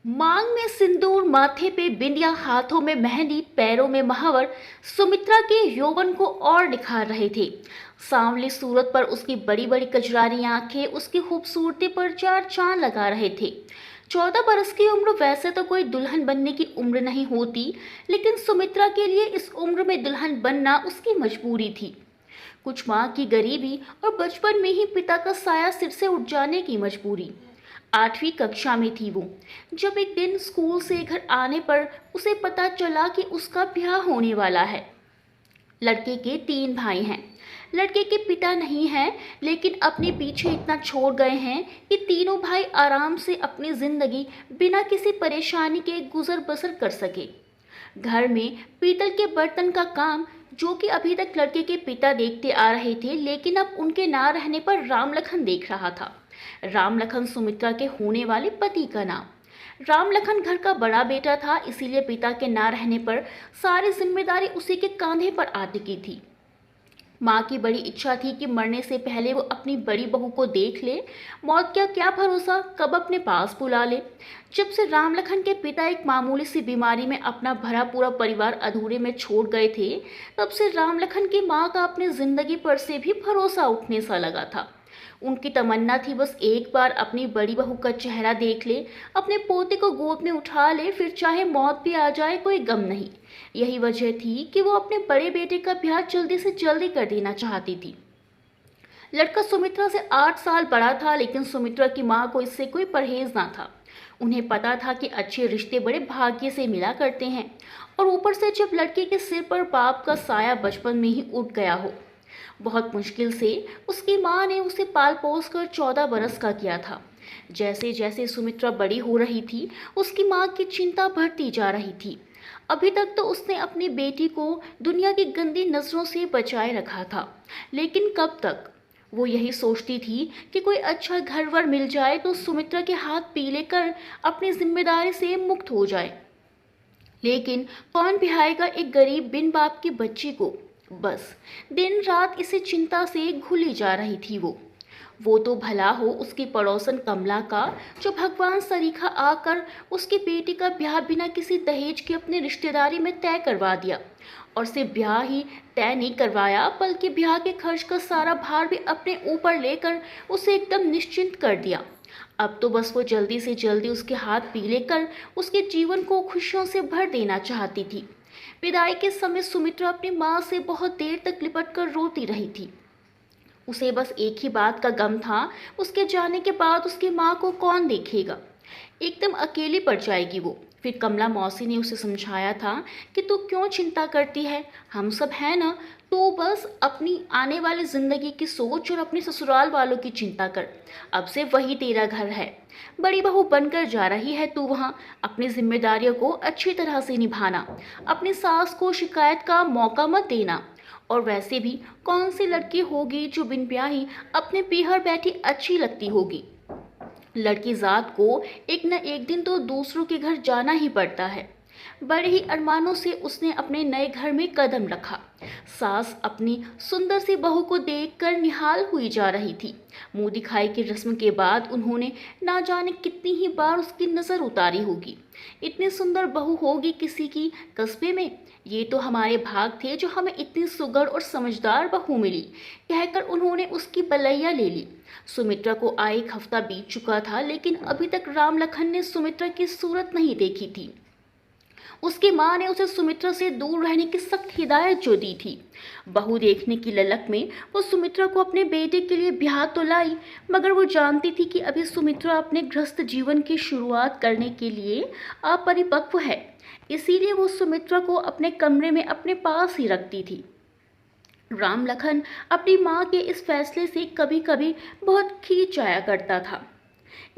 मांग में सिंदूर, माथे पे बिंदिया, हाथों में मेहंदी, पैरों में महावर सुमित्रा के यौवन को और निखार रहे थे। सांवली सूरत पर उसकी बड़ी बड़ी कजरारी आंखें उसकी खूबसूरती पर चार चांद लगा रहे थे। 14 बरस की उम्र वैसे तो कोई दुल्हन बनने की उम्र नहीं होती, लेकिन सुमित्रा के लिए इस उम्र में दुल्हन बनना उसकी मजबूरी थी। कुछ माँ की गरीबी और बचपन में ही पिता का साया सिर से उठ जाने की मजबूरी। 8वीं कक्षा में थी वो, जब एक दिन स्कूल से घर आने पर उसे पता चला कि उसका ब्याह होने वाला है। लड़के के 3 भाई हैं। लड़के के पिता नहीं हैं, लेकिन अपने पीछे इतना छोड़ गए हैं कि तीनों भाई आराम से अपनी जिंदगी बिना किसी परेशानी के गुजर बसर कर सके। घर में पीतल के बर्तन का काम, जो कि अभी तक लड़के के पिता देखते आ रहे थे, लेकिन अब उनके ना रहने पर रामलखन देख रहा था। रामलखन सुमित्रा के होने वाले पति का नाम। रामलखन घर का बड़ा बेटा था, इसीलिए पिता के ना रहने पर सारी जिम्मेदारी उसी के कंधे पर आ टिकी थी। माँ की बड़ी इच्छा थी कि मरने से पहले वो अपनी बड़ी बहू को देख ले। मौत का क्या भरोसा कब अपने पास बुला ले। जब से रामलखन के पिता एक मामूली सी बीमारी में अपना भरा पूरा परिवार अधूरे में छोड़ गए थे, तब से रामलखन की माँ का अपनी जिंदगी पर से भी भरोसा उठने सा लगा था। उनकी तमन्ना थी बस एक बार अपनी बड़ी बहू का चेहरा देख ले, अपने पोते को गोद में उठा ले, फिर चाहे मौत भी आ जाए कोई गम नहीं। यही वजह थी कि वो अपने बड़े बेटे का ब्याह जल्दी से जल्दी कर देना चाहती थी। लड़का सुमित्रा से 8 साल बड़ा था, लेकिन सुमित्रा की माँ को इससे कोई परहेज ना था। उन्हें पता था कि अच्छे रिश्ते बड़े भाग्य से मिला करते हैं, और ऊपर से जब लड़के के सिर पर बाप का साया बचपन में ही उठ गया हो। बहुत मुश्किल से उसकी माँ ने उसे पाल पोस कर 14 बरस का किया था। जैसे जैसे सुमित्रा बड़ी हो रही थी, उसकी माँ की चिंता बढ़ती जा रही थी। अभी तक तो उसने अपनी बेटी को दुनिया की गंदी नज़रों से बचाए रखा था, लेकिन कब तक। वो यही सोचती थी कि कोई अच्छा घर वर मिल जाए तो सुमित्रा के हाथ पीले कर अपनी जिम्मेदारी से मुक्त हो जाए। लेकिन कौन बिहाएगा एक गरीब बिन बाप की बच्ची को। बस दिन रात इसी चिंता से घुली जा रही थी वो तो भला हो उसकी पड़ोसन कमला का, जो भगवान सरीखा आकर उसकी बेटी का ब्याह बिना किसी दहेज के अपने रिश्तेदारी में तय करवा दिया। और सिर्फ ब्याह ही तय नहीं करवाया, बल्कि ब्याह के खर्च का सारा भार भी अपने ऊपर लेकर उसे एकदम निश्चिंत कर दिया। अब तो बस वो जल्दी से जल्दी उसके हाथ पीले कर उसके जीवन को खुशियों से भर देना चाहती थी। विदाई के समय सुमित्रा अपनी माँ से बहुत देर तक लिपट कर रोती रही थी। उसे बस एक ही बात का गम था, उसके जाने के बाद उसकी माँ को कौन देखेगा। एकदम अकेली पड़ जाएगी वो। फिर कमला मौसी ने उसे समझाया था कि तू क्यों चिंता करती है, हम सब हैं ना। तू बस अपनी आने वाली जिंदगी की सोच और अपने ससुराल वालों की चिंता कर। अब से वही तेरा घर है। बड़ी बहू बनकर जा रही है तू वहाँ। अपनी जिम्मेदारियों को अच्छी तरह से निभाना। अपनी सास को शिकायत का मौका मत देना। और वैसे भी कौन सी लड़की होगी जो बिन ब्याही अपने पीहर बैठी अच्छी लगती होगी। लड़की जात को एक न एक दिन तो दूसरों के घर जाना ही पड़ता है। बड़े ही अरमानों से उसने अपने नए घर में कदम रखा। सास अपनी सुंदर सी बहू को देखकर निहाल हुई जा रही थी। मुंह दिखाई की रस्म के बाद उन्होंने ना जाने कितनी ही बार उसकी नज़र उतारी होगी। इतनी सुंदर बहू होगी किसी की कस्बे में, ये तो हमारे भाग थे जो हमें इतनी सुघड़ और समझदार बहू मिली, कहकर उन्होंने उसकी बलैया ले ली। सुमित्रा को आए 1 हफ्ता बीत चुका था, लेकिन अभी तक रामलखन ने सुमित्रा की सूरत नहीं देखी थी। उसकी माँ ने उसे सुमित्रा से दूर रहने की सख्त हिदायत जो दी थी। बहू देखने की ललक में वो सुमित्रा को अपने बेटे के लिए ब्याह तो लाई, मगर वो जानती थी कि अभी सुमित्रा अपने गृहस्थ जीवन की शुरुआत करने के लिए अपरिपक्व है। इसीलिए वो सुमित्रा को अपने कमरे में अपने पास ही रखती थी। रामलखन अपनी माँ के इस फैसले से कभी कभी बहुत खींच आया करता था।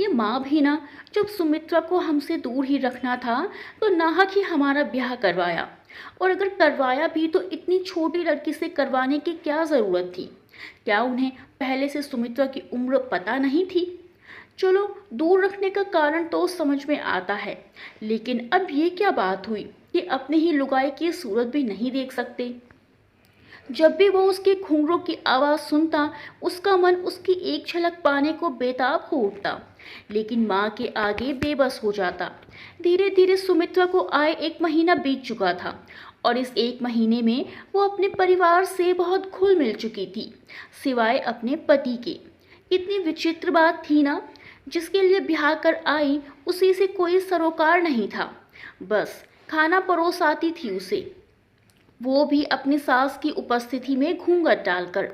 ये माँ भी ना, जब सुमित्रा को हमसे दूर ही रखना था तो नाहक ही हमारा ब्याह करवाया, और अगर करवाया भी तो इतनी छोटी लड़की से करवाने की क्या ज़रूरत थी। क्या उन्हें पहले से सुमित्रा की उम्र पता नहीं थी। चलो, दूर रखने का कारण तो समझ में आता है, लेकिन अब ये क्या बात हुई कि अपने ही लुगाई की सूरत भी नहीं देख सकते। जब भी वो उसके घुंघरों की आवाज़ सुनता, उसका मन उसकी एक झलक पाने को बेताब हो उठता, लेकिन माँ के आगे बेबस हो जाता। धीरे धीरे सुमित्रा को आए 1 महीना बीत चुका था और इस 1 महीने में वो अपने परिवार से बहुत घुल मिल चुकी थी, सिवाय अपने पति के। इतनी विचित्र बात थी ना, जिसके लिए ब्याह कर आई उसी से कोई सरोकार नहीं था, बस खाना परोस आती थी उसे, वो भी अपनी सास की उपस्थिति में घूंघट डालकर।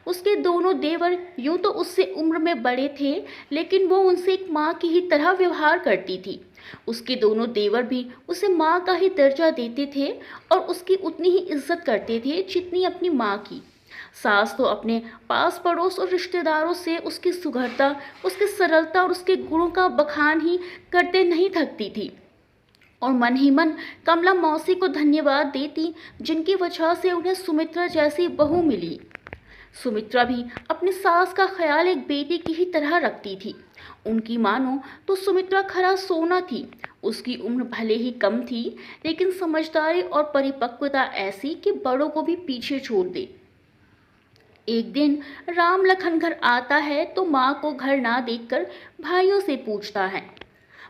उसके दोनों देवर यूं तो उससे उम्र में बड़े थे, लेकिन वो उनसे एक माँ की ही तरह व्यवहार करती थी। उसके दोनों देवर भी उसे माँ का ही दर्जा देते थे और उसकी उतनी ही इज्जत करते थे जितनी अपनी माँ की। सास तो अपने पास पड़ोस और रिश्तेदारों से उसकी सुघड़ता, उसकी सरलता और उसके गुणों का बखान ही करते नहीं थकती थी और मन ही मन कमला मौसी को धन्यवाद देती, जिनकी वजह से उन्हें सुमित्रा जैसी बहू मिली। सुमित्रा भी अपनी सास का ख्याल एक बेटी की ही तरह रखती थी। उनकी मानो तो सुमित्रा खरा सोना थी। उसकी उम्र भले ही कम थी, लेकिन समझदारी और परिपक्वता ऐसी कि बड़ों को भी पीछे छोड़ दे। एक दिन राम लखन घर आता है तो माँ को घर ना देखकर भाइयों से पूछता है।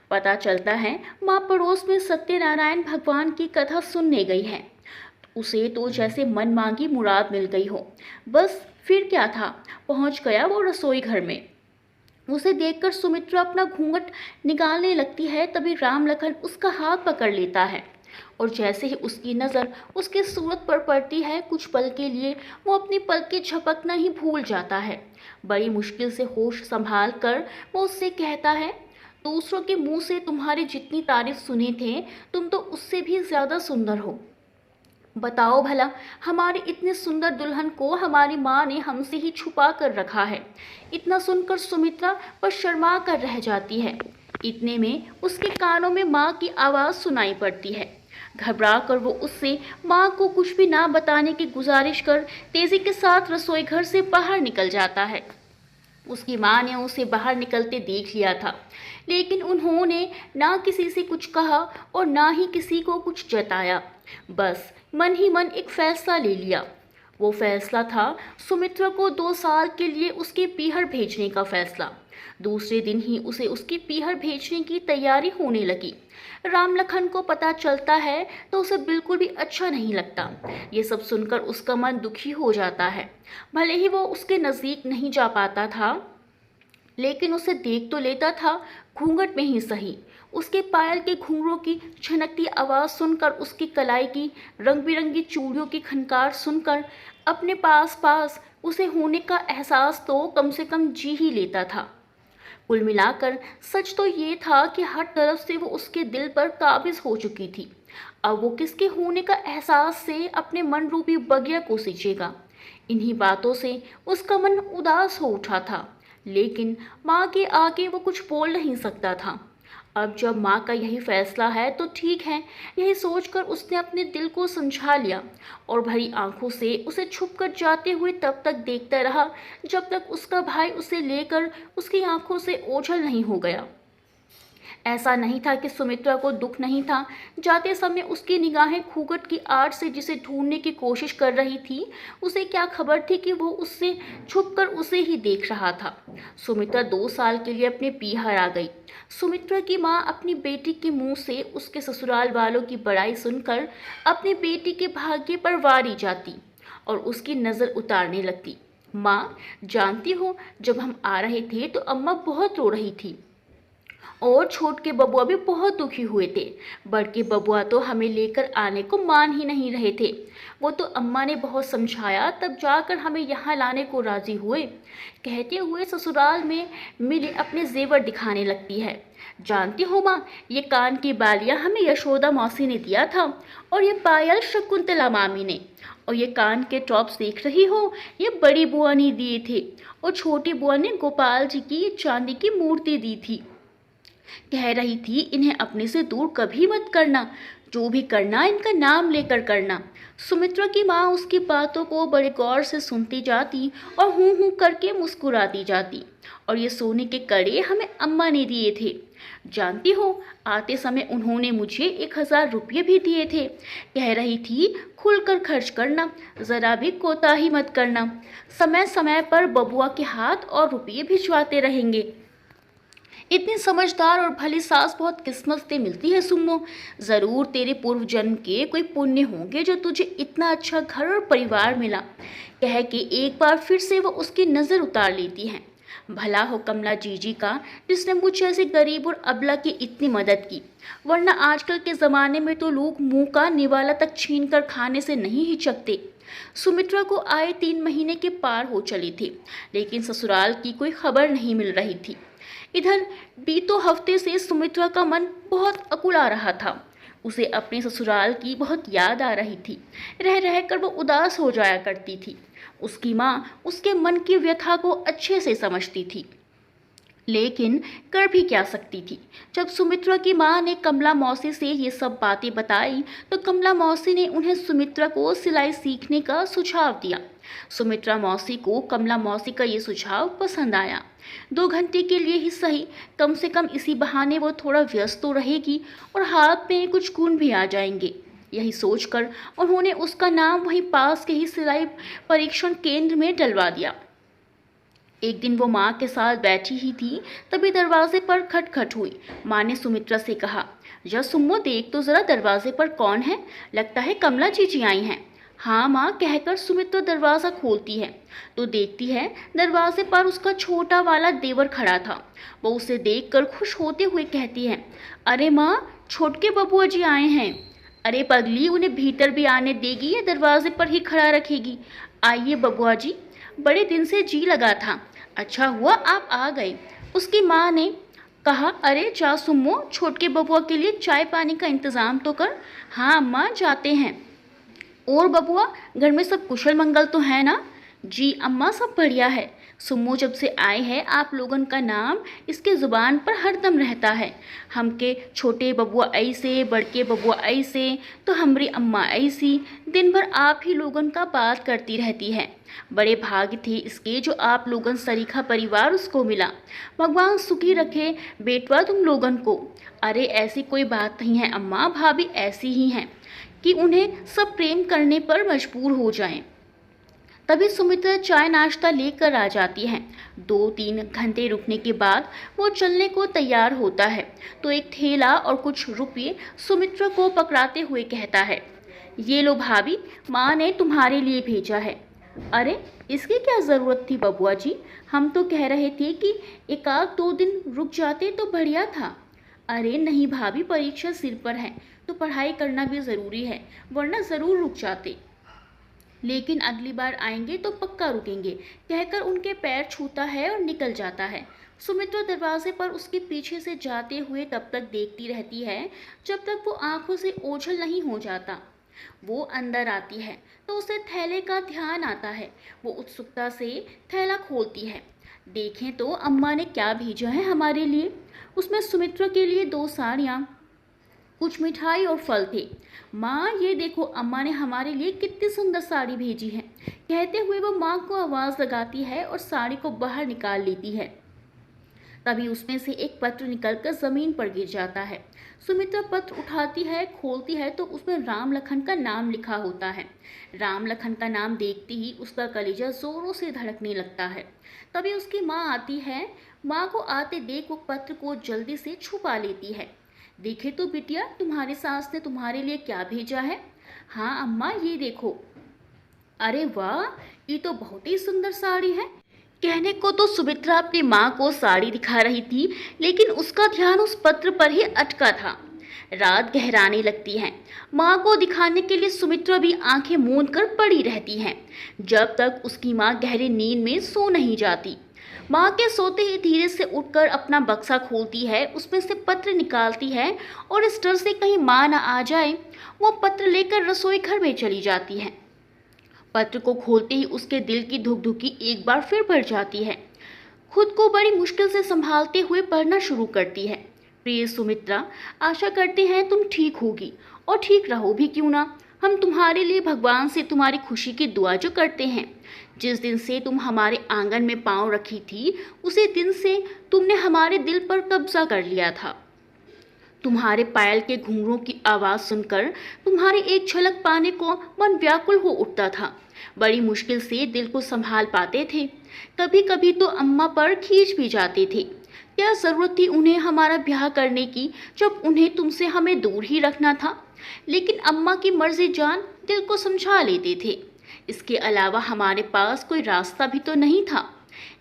पता चलता है माँ पड़ोस में सत्यनारायण भगवान की कथा सुनने गई है। उसे तो जैसे मन मांगी मुराद मिल गई हो। बस फिर क्या था, पहुंच गया वो रसोई घर में। उसे देखकर सुमित्रा अपना घूंघट निकालने लगती है, तभी राम लखन उसका हाथ पकड़ लेता है और जैसे ही उसकी नज़र उसके सूरत पर पड़ती है, कुछ पल के लिए वो अपनी पलकें झपकना ही भूल जाता है। बड़ी मुश्किल से होश संभाल कर वो उससे कहता है, दूसरों के मुंह से तुम्हारी जितनी तारीफ सुने थे, तुम तो उससे भी ज़्यादा सुंदर हो। बताओ भला, हमारी इतनी सुंदर दुल्हन को हमारी माँ ने हमसे ही छुपा कर रखा है। इतना सुनकर सुमित्रा बस शर्मा कर रह जाती है। इतने में उसके कानों में माँ की आवाज़ सुनाई पड़ती है। घबरा कर वो उससे माँ को कुछ भी ना बताने की गुजारिश कर तेजी के साथ रसोई घर से बाहर निकल जाता है। उसकी माँ ने उसे बाहर निकलते देख लिया था, लेकिन उन्होंने ना किसी से कुछ कहा और ना ही किसी को कुछ जताया। बस मन ही मन एक फैसला ले लिया। वो फैसला था सुमित्रा को 2 साल के लिए उसके पीहर भेजने का फैसला। दूसरे दिन ही उसे उसकी पीहर भेजने की तैयारी होने लगी। राम लखन को पता चलता है तो उसे बिल्कुल भी अच्छा नहीं लगता। ये सब सुनकर उसका मन दुखी हो जाता है। भले ही वो उसके नज़दीक नहीं जा पाता था, लेकिन उसे देख तो लेता था, घूंघट में ही सही। उसके पायल के घुंघरूं की छनकती आवाज़ सुनकर, उसकी कलाई की रंग बिरंगी चूड़ियों की खनकार सुनकर अपने पास पास उसे होने का एहसास तो कम से कम जी ही लेता था। कुल मिलाकर सच तो ये था कि हर तरफ से वो उसके दिल पर काबिज हो चुकी थी। अब वो किसके होने का एहसास से अपने मन रूपी बगिया को सींचेगा। इन्हीं बातों से उसका मन उदास हो उठा था, लेकिन माँ के आगे वो कुछ बोल नहीं सकता था। अब जब माँ का यही फैसला है तो ठीक है, यही सोचकर उसने अपने दिल को समझा लिया और भरी आंखों से उसे छुपकर जाते हुए तब तक देखता रहा जब तक उसका भाई उसे लेकर उसकी आंखों से ओझल नहीं हो गया। ऐसा नहीं था कि सुमित्रा को दुख नहीं था। जाते समय उसकी निगाहें घूंघट की आड़ से जिसे ढूंढने की कोशिश कर रही थी, उसे क्या खबर थी कि वो उससे छुपकर उसे ही देख रहा था। सुमित्रा 2 साल के लिए अपने पीहर आ गई। सुमित्रा की माँ अपनी बेटी के मुंह से उसके ससुराल वालों की बड़ाई सुनकर अपनी बेटी के भाग्य पर वारी जाती और उसकी नज़र उतारने लगती। माँ, जानती हो, जब हम आ रहे थे तो अम्मा बहुत रो रही थी और छोट के बबुआ भी बहुत दुखी हुए थे। बड़ के बबुआ तो हमें लेकर आने को मान ही नहीं रहे थे। वो तो अम्मा ने बहुत समझाया, तब जाकर हमें यहाँ लाने को राजी हुए। कहते हुए ससुराल में मिले अपने जेवर दिखाने लगती है। जानती हो माँ, ये कान की बालियाँ हमें यशोदा मौसी ने दिया था और ये पायल शकुंतला मामी ने, और ये कान के टॉप्स देख रही हो, ये बड़ी बुआ ने दिए थे और छोटी बुआ ने गोपाल जी की चांदी की मूर्ति दी थी। कह रही थी इन्हें अपने से दूर कभी मत करना, जो भी करना इनका नाम लेकर करना। सुमित्रा की माँ उसकी बातों को बड़े गौर से सुनती जाती और हूँ करके मुस्कुराती जाती। और ये सोने के कड़े हमें अम्मा ने दिए थे। जानती हो, आते समय उन्होंने मुझे 1000 रुपये भी दिए थे। कह रही थी खुलकर खर्च करना, ज़रा भी कोताही मत करना। समय समय पर बबुआ के हाथ और रुपये भिजवाते रहेंगे। इतनी समझदार और भली सास बहुत किस्मत से मिलती है सुम्मो। जरूर तेरे पूर्व जन्म के कोई पुण्य होंगे जो तुझे इतना अच्छा घर और परिवार मिला, कह के एक बार फिर से वो उसकी नजर उतार लेती है। भला हो कमला जीजी का, जिसने मुझ जैसे गरीब और अबला की इतनी मदद की, वरना आजकल के जमाने में तो लोग मुंह का निवाला तक छीन कर खाने से नहीं हिचकते। सुमित्रा को आए 3 महीने के पार हो चले थे, लेकिन ससुराल की कोई खबर नहीं मिल रही थी। इधर बीतों हफ्ते से सुमित्रा का मन बहुत अकुला रहा था। उसे अपने ससुराल की बहुत याद आ रही थी। रह रह कर वो उदास हो जाया करती थी। उसकी माँ उसके मन की व्यथा को अच्छे से समझती थी, लेकिन कर भी क्या सकती थी। जब सुमित्रा की माँ ने कमला मौसी से ये सब बातें बताई, तो कमला मौसी ने उन्हें सुमित्रा को सिलाई सीखने का सुझाव दिया। सुमित्रा मौसी को कमला मौसी का ये सुझाव पसंद आया। 2 घंटे के लिए ही सही, कम से कम इसी बहाने वो थोड़ा व्यस्त तो रहेगी और हाथ में कुछ गुण भी आ जाएंगे। यही सोचकर उन्होंने उसका नाम वहीं पास के ही सिलाई परीक्षण केंद्र में डलवा दिया। एक दिन वो माँ के साथ बैठी ही थी, तभी दरवाजे पर खटखट हुई। माँ ने सुमित्रा से कहा, जा सुम्मो देख तो जरा दरवाजे पर कौन है, लगता है कमला जीजी आई हैं। हाँ माँ कहकर सुमित्रा दरवाज़ा खोलती है तो देखती है दरवाजे पर उसका छोटा वाला देवर खड़ा था। वो उसे देखकर खुश होते हुए कहती है, अरे माँ छोटके बबुआ जी आए हैं। अरे पगली, उन्हें भीतर भी आने देगी या दरवाजे पर ही खड़ा रखेगी? आइए बबुआ जी, बड़े दिन से जी लगा था, अच्छा हुआ आप आ गए। उसकी माँ ने कहा, अरे जा सुम्मो, छोटके बबुआ के लिए चाय पानी का इंतज़ाम तो कर। हाँ अम्मा, जाते हैं। और बबुआ, घर में सब कुशल मंगल तो है ना? जी अम्मा, सब बढ़िया है। सुम्मो जब से आए हैं आप लोगन का नाम इसके ज़ुबान पर हरदम रहता है। हमके छोटे बबुआ ऐसे, बड़के बबुआ ऐसे, तो हमारी अम्मा ऐसी, दिन भर आप ही लोगन का बात करती रहती है। बड़े भाग्य थे इसके जो आप लोगन सरीखा परिवार उसको मिला। भगवान सुखी रखे बेटवा तुम लोगन को। अरे ऐसी कोई बात नहीं है अम्मा, भाभी ऐसी ही हैं कि उन्हें सब प्रेम करने पर मजबूर हो जाएं। तभी सुमित्रा चाय नाश्ता लेकर आ जाती है। 2-3 घंटे रुकने के बाद वो चलने को तैयार होता है तो एक थैला और कुछ रुपये सुमित्रा को पकड़ाते हुए कहता है, ये लो भाभी, माँ ने तुम्हारे लिए भेजा है। अरे इसकी क्या ज़रूरत थी बबुआ जी, हम तो कह रहे थे कि 1-2 दिन रुक जाते तो बढ़िया था। अरे नहीं भाभी, परीक्षा सिर पर है तो पढ़ाई करना भी ज़रूरी है, वरना ज़रूर रुक जाते। लेकिन अगली बार आएंगे तो पक्का रुकेंगे, कहकर उनके पैर छूता है और निकल जाता है। सुमित्रा दरवाजे पर उसके पीछे से जाते हुए तब तक देखती रहती है जब तक वो आंखों से ओझल नहीं हो जाता। वो अंदर आती है तो उसे थैले का ध्यान आता है। वो उत्सुकता से थैला खोलती है। देखें तो अम्मा ने क्या भेजा है हमारे लिए। उसमें सुमित्रा के लिए 2 साड़ियाँ, कुछ मिठाई और फल थे। माँ ये देखो, अम्मा ने हमारे लिए कितनी सुंदर साड़ी भेजी है, कहते हुए वो माँ को आवाज़ लगाती है और साड़ी को बाहर निकाल लेती है। तभी उसमें से एक पत्र निकलकर ज़मीन पर गिर जाता है। सुमित्रा पत्र उठाती है, खोलती है तो उसमें राम लखन का नाम लिखा होता है। राम लखन का नाम देखते ही उसका कलेजा ज़ोरों से धड़कने लगता है। तभी उसकी माँ आती है। माँ को आते देख वो पत्र को जल्दी से छुपा लेती है। देखे तो बिटिया, तुम्हारी सास ने तुम्हारे लिए क्या भेजा है। हाँ अम्मा, ये देखो। अरे वाह, ये तो बहुत ही सुंदर साड़ी है। कहने को तो सुमित्रा अपनी माँ को साड़ी दिखा रही थी, लेकिन उसका ध्यान उस पत्र पर ही अटका था। रात गहराने लगती है। माँ को दिखाने के लिए सुमित्रा भी आंखें मूंद कर पड़ी रहती है, जब तक उसकी माँ गहरी नींद में सो नहीं जाती। माँ के सोते ही धीरे से उठकर अपना बक्सा खोलती है, उसमें से पत्र निकालती है और इस डर से कहीं माँ न आ जाए, वो पत्र लेकर रसोई घर में चली जाती है। पत्र को खोलते ही उसके दिल की धुकधुकी एक बार फिर बढ़ जाती है। खुद को बड़ी मुश्किल से संभालते हुए पढ़ना शुरू करती है। प्रिय सुमित्रा, आशा करते हैं तुम ठीक होगी, और ठीक रहो भी क्यों ना। हम तुम्हारे लिए भगवान से तुम्हारी खुशी की दुआ जो करते हैं। जिस दिन से तुम हमारे आंगन में पांव रखी थी, उसी दिन से तुमने हमारे दिल पर कब्जा कर लिया था। तुम्हारे पायल के घुंघरूं की आवाज़ सुनकर तुम्हारी एक झलक पाने को मन व्याकुल हो उठता था। बड़ी मुश्किल से दिल को संभाल पाते थे। कभी कभी तो अम्मा पर खींच भी जाते थे। क्या ज़रूरत थी उन्हें हमारा ब्याह करने की, जब उन्हें तुमसे हमें दूर ही रखना था। लेकिन अम्मा की मर्जी जान दिल को समझा लेते थे। इसके अलावा हमारे पास कोई रास्ता भी तो नहीं था।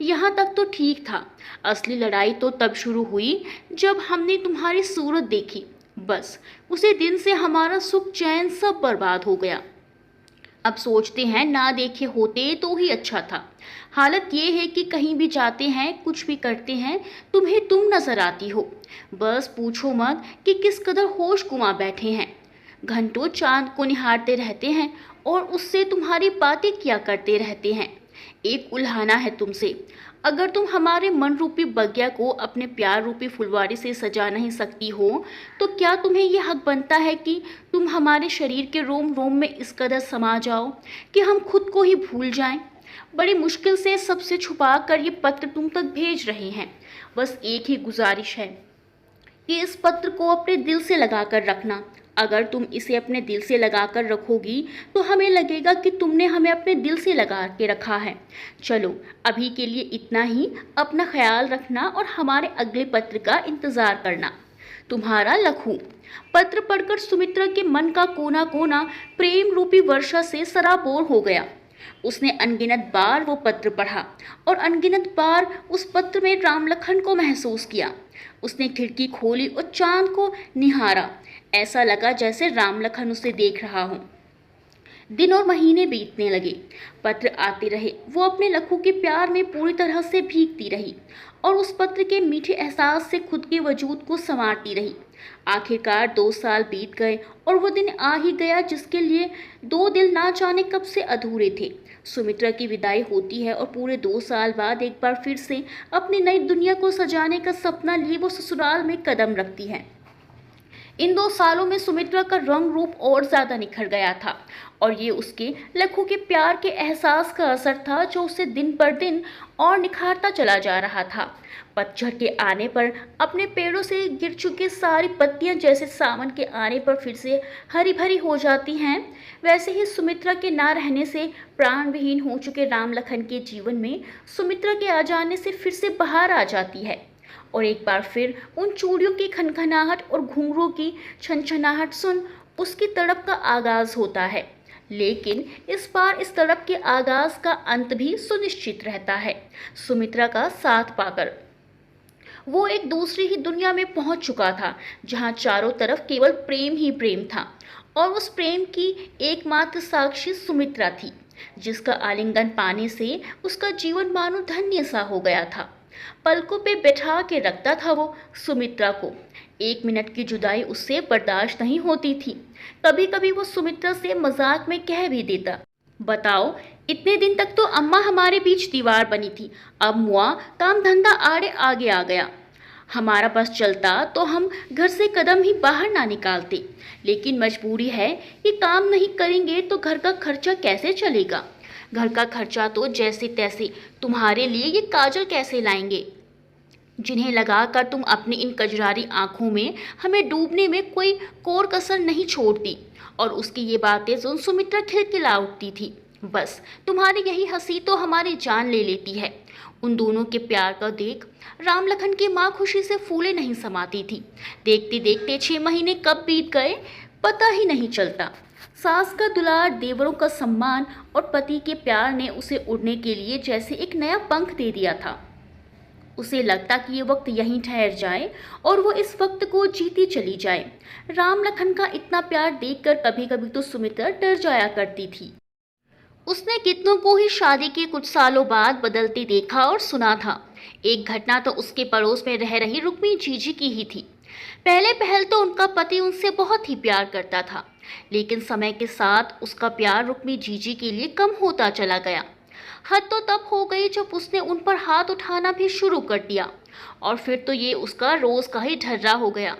यहाँ तक तो ठीक था। असली लड़ाई तो तब शुरू हुई जब हमने तुम्हारी सूरत देखी। बस उसी दिन से हमारा सुख चैन सब बर्बाद हो गया। अब सोचते हैं ना देखे होते तो ही अच्छा था। हालत ये है कि कहीं भी जाते हैं, कुछ भी करते हैं, तुम्हें तुम नजर आती हो। बस पूछो मत कि किस कदर होश गुमा बैठे हैं। घंटों चांद को निहारते रहते हैं और उससे तुम्हारी बातें किया करते रहते हैं। एक उल्हाना है तुमसे। अगर तुम हमारे मन रूपी बगिया को अपने प्यार रूपी फुलवारी से सजा नहीं सकती हो, तो क्या तुम्हें यह हक बनता है कि तुम हमारे शरीर के रोम रोम में इस कदर समा जाओ कि हम खुद को ही भूल जाएं। बड़ी मुश्किल से सबसे छुपा कर ये पत्र तुम तक भेज रहे हैं। बस एक ही गुजारिश है कि इस पत्र को अपने दिल से लगा कर रखना। अगर तुम इसे अपने दिल से लगा कर रखोगी तो हमें लगेगा कि तुमने हमें अपने दिल से लगा के रखा है। चलो अभी के लिए इतना ही। अपना ख्याल रखना और हमारे अगले पत्र का इंतज़ार करना। तुम्हारा लखू। पत्र पढ़कर सुमित्रा के मन का कोना कोना प्रेम रूपी वर्षा से सराबोर हो गया। उसने अनगिनत बार वो पत्र पढ़ा और अनगिनत बार उस पत्र में राम लखन को महसूस किया। उसने खिड़की खोली और चांद को निहारा। ऐसा लगा जैसे राम लखन उसे देख रहा हो। दिन और महीने बीतने लगे। पत्र आते रहे। वो अपने लखू के प्यार में पूरी तरह से भीगती रही और उस पत्र के मीठे एहसास से खुद के वजूद को संवारती रही। आखिरकार 2 साल बीत गए और वो दिन आ ही गया जिसके लिए 2 दिल ना जाने कब से अधूरे थे। सुमित्रा की विदाई होती है और पूरे 2 साल बाद एक बार फिर से अपनी नई दुनिया को सजाने का सपना लिए वो ससुराल में कदम रखती है। इन 2 सालों में सुमित्रा का रंग रूप और ज़्यादा निखर गया था और ये उसके लखू के प्यार के एहसास का असर था जो उसे दिन पर दिन और निखारता चला जा रहा था। पतझड़ के आने पर अपने पेड़ों से गिर चुकी सारी पत्तियां जैसे सावन के आने पर फिर से हरी भरी हो जाती हैं, वैसे ही सुमित्रा के ना रहने से प्राण विहीन हो चुके राम लखन के जीवन में सुमित्रा के आ जाने से फिर से बहार आ जाती है। और एक बार फिर उन चूड़ियों की खनखनाहट और घुंघरूओं की छनछनाहट सुन उसकी तड़प का आगाज होता है। लेकिन इस बार इस तड़प के आगाज का अंत भी सुनिश्चित रहता है। सुमित्रा का साथ पाकर वो एक दूसरी ही दुनिया में पहुंच चुका था जहां चारों तरफ केवल प्रेम ही प्रेम था और उस प्रेम की एकमात्र साक्षी सुमित्रा थी, जिसका आलिंगन पाने से उसका जीवन मानो धन्य सा हो गया था। पलकों पे बैठा के रखता था वो सुमित्रा को। 1 मिनट की जुदाई उससे बर्दाश्त नहीं होती थी। कभी कभी वो सुमित्रा से मजाक में कह भी देता, बताओ इतने दिन तक तो अम्मा हमारे बीच दीवार बनी थी, अब मुआ काम धंधा आड़े आगे आ गया। हमारा बस चलता तो हम घर से कदम ही बाहर ना निकालते, लेकिन मजबूरी है कि काम नहीं करेंगे तो घर का खर्चा कैसे चलेगा। घर का खर्चा तो जैसे तैसे, तुम्हारे लिए ये काजल कैसे लाएंगे जिन्हें लगाकर तुम अपनी इन कजरारी आंखों में हमें डूबने में कोई कोर कसर नहीं छोड़ती। और उसकी ये बातें सुन सुमित्रा खिलखिला उठती थी। बस तुम्हारी यही हंसी तो हमारी जान ले लेती है। उन दोनों के प्यार का देख राम लखन की माँ खुशी से फूले नहीं समाती थी। देखते देखते 6 महीने कब बीत गए पता ही नहीं चलता। सास का दुलार, देवरों का सम्मान और पति के प्यार ने उसे उड़ने के लिए जैसे एक नया पंख दे दिया था। उसे लगता कि ये वक्त यहीं ठहर जाए और वो इस वक्त को जीती चली जाए। राम लखन का इतना प्यार देखकर कभी कभी तो सुमित्रा डर जाया करती थी। उसने कितनों को ही शादी के कुछ सालों बाद बदलते देखा और सुना था। एक घटना तो उसके पड़ोस में रह रही रुक्मी जीजी की ही थी। पहले पहल तो उनका पति उनसे बहुत ही प्यार करता था, लेकिन समय के साथ उसका प्यार रुक्मी जीजी के लिए कम होता चला गया। हद तो तब हो गई जब उसने उन पर हाथ उठाना भी शुरू कर दिया और फिर तो ये उसका रोज का ही ढर्रा हो गया।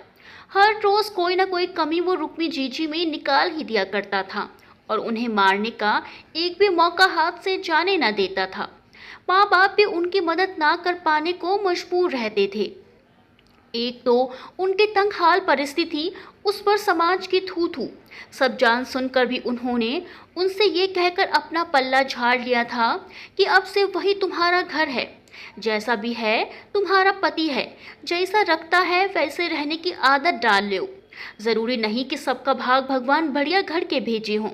हर रोज कोई ना कोई कमी वो रुक्मी जीजी में निकाल ही दिया करता था और उन्हें मारने का एक भी मौका हाथ से जाने न देता था। माँ बाप भी उनकी मदद ना कर पाने को मजबूर रहते थे। एक तो उनकी तंग हाल परिस्थिति, उस पर समाज की थू थू। सब जान सुनकर भी उन्होंने उनसे ये कहकर अपना पल्ला झाड़ लिया था कि अब से वही तुम्हारा घर है, जैसा भी है तुम्हारा पति है, जैसा रखता है वैसे रहने की आदत डाल लो। ज़रूरी नहीं कि सबका भाग भगवान बढ़िया घर के भेजे हों।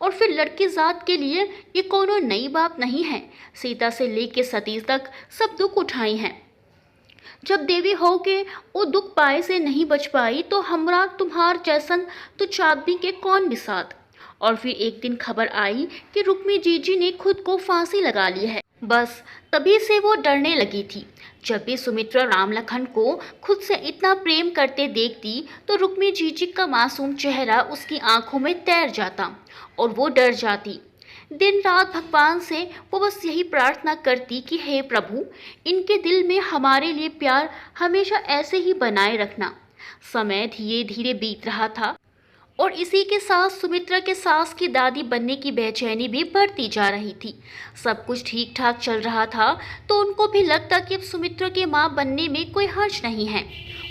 और फिर लड़की जात के लिए ये कोनो नई बात नहीं है। सीता से लेके सती तक सब दुख उठाई हैं। जब देवी हो के वो दुख पाए से नहीं बच पाई तो हमरा तुम्हार जैसन तो चांदनी के कौन बिसात। और फिर एक दिन खबर आई कि रुक्मी जीजी ने खुद को फांसी लगा ली है। बस तभी से वो डरने लगी थी। जब भी सुमित्रा राम लखन को खुद से इतना प्रेम करते देखती तो रुक्मी जीजी का मासूम चेहरा उसकी आंखों में तैर जाता और वो डर जाती। दिन रात भगवान से वो बस यही प्रार्थना करती कि हे प्रभु, इनके दिल में हमारे लिए प्यार हमेशा ऐसे ही बनाए रखना। समय धीरे धीरे बीत रहा था और इसी के साथ सुमित्रा के सास की दादी बनने की बेचैनी भी बढ़ती जा रही थी। सब कुछ ठीक ठाक चल रहा था तो उनको भी लगता कि अब सुमित्रा के माँ बनने में कोई हर्ज नहीं है।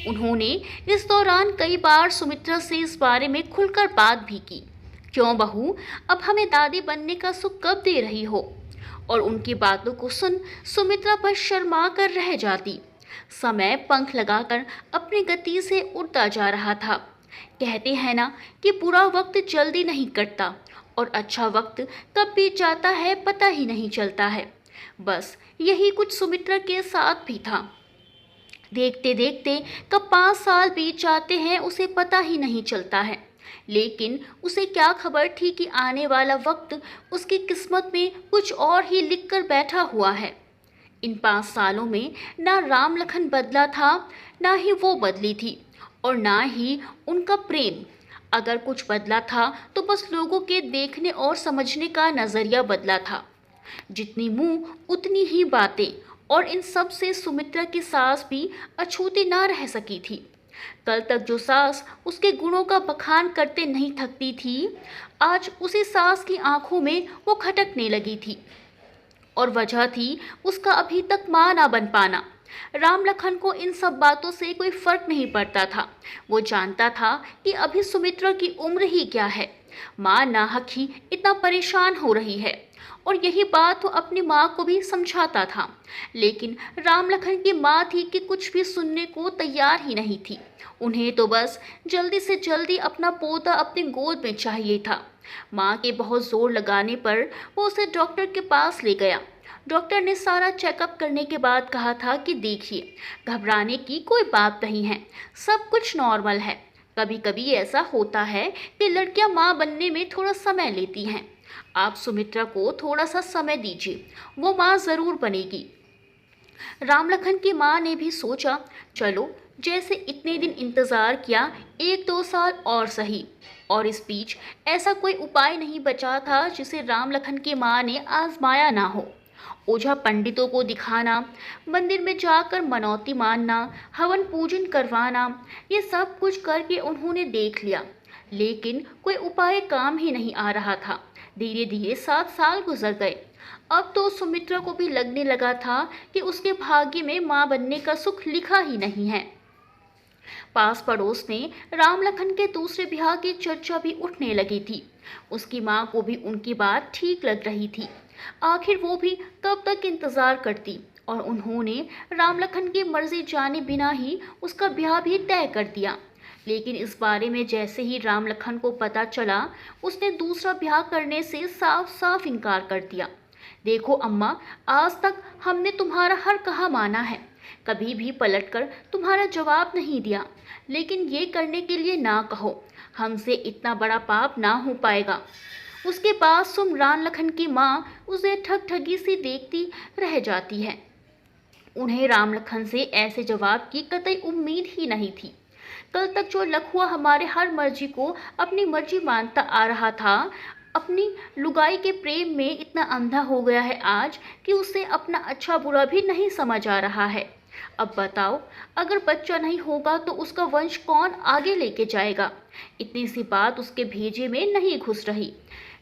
उन्होंने इस दौरान कई बार सुमित्रा से इस बारे में खुलकर बात भी की। क्यों बहू, अब हमें दादी बनने का सुख कब दे रही हो? और उनकी बातों को सुन सुमित्रा पर शर्मा कर रह जाती। समय पंख लगाकर अपनी गति से उड़ता जा रहा था। कहते हैं ना कि बुरा वक्त जल्दी नहीं कटता और अच्छा वक्त कब बीत जाता है पता ही नहीं चलता है। बस यही कुछ सुमित्रा के साथ भी था। देखते देखते कब 5 साल बीत जाते हैं उसे पता ही नहीं चलता है। लेकिन उसे क्या खबर थी कि आने वाला वक्त उसकी किस्मत में कुछ और ही लिख कर बैठा हुआ है। इन 5 सालों में ना राम लखन बदला था, ना ही वो बदली थी और ना ही उनका प्रेम। अगर कुछ बदला था तो बस लोगों के देखने और समझने का नज़रिया बदला था। जितनी मुंह उतनी ही बातें, और इन सब से सुमित्रा की सास भी अछूती ना रह सकी थी। कल तक जो सास उसके गुणों का बखान करते नहीं थकती थी, आज उसी सास की आंखों में वो खटकने लगी थी। और वजह थी उसका अभी तक मां ना बन पाना। राम लखन को इन सब बातों से कोई फर्क नहीं पड़ता था। वो जानता था कि अभी सुमित्रा की उम्र ही क्या है। माँ नाहक ही इतना परेशान हो रही है और यही बात वो अपनी माँ को भी समझाता था। लेकिन राम लखन की माँ थी कि कुछ भी सुनने को तैयार ही नहीं थी। उन्हें तो बस जल्दी से जल्दी अपना पोता अपनी गोद में चाहिए था। माँ के बहुत जोर लगाने पर वो उसे डॉक्टर के पास ले गया। डॉक्टर ने सारा चेकअप करने के बाद कहा था कि देखिए, घबराने की कोई बात नहीं है, सब कुछ नॉर्मल है। कभी कभी ऐसा होता है कि लड़कियां माँ बनने में थोड़ा समय लेती हैं। आप सुमित्रा को थोड़ा सा समय दीजिए, वो माँ ज़रूर बनेगी। राम लखन की माँ ने भी सोचा, चलो जैसे इतने दिन इंतज़ार किया, 1-2 साल और सही। और इस बीच ऐसा कोई उपाय नहीं बचा था जिसे राम लखन की माँ ने आजमाया ना हो। ओझा पंडितों को दिखाना, मंदिर में जाकर मनौती मानना, हवन पूजन करवाना, ये सब कुछ करके उन्होंने देख लिया, लेकिन कोई उपाय काम ही नहीं आ रहा था। धीरे धीरे 7 साल गुजर गए। अब तो सुमित्रा को भी लगने लगा था कि उसके भाग्य में माँ बनने का सुख लिखा ही नहीं है। पास पड़ोस में राम लखन के दूसरे ब्याह की चर्चा भी उठने लगी थी। उसकी माँ को भी उनकी बात ठीक लग रही थी। आखिर वो भी कब तक इंतजार करती, और उन्होंने राम लखन की मर्जी जाने बिना ही उसका ब्याह भी तय कर दिया। लेकिन इस बारे में जैसे ही राम लखन को पता चला, उसने दूसरा ब्याह करने से साफ साफ इनकार कर दिया। देखो अम्मा, आज तक हमने तुम्हारा हर कहा माना है, कभी भी पलटकर तुम्हारा जवाब नहीं दिया, लेकिन ये करने के लिए ना कहो, हमसे इतना बड़ा पाप ना हो पाएगा। उसके बाद सुम राम लखन की माँ उसे ठग ठगी सी देखती रह जाती है। उन्हें राम लखन से ऐसे जवाब की कतई उम्मीद ही नहीं थी। कल तक जो लखुआ हमारे हर मर्जी को अपनी मर्जी मानता आ रहा था, अपनी लुगाई के प्रेम में इतना अंधा हो गया है आज कि उसे अपना अच्छा बुरा भी नहीं समझ आ रहा है। अब बताओ, अगर बच्चा नहीं होगा तो उसका वंश कौन आगे लेके जाएगा? इतनी सी बात उसके भेजे में नहीं घुस रही।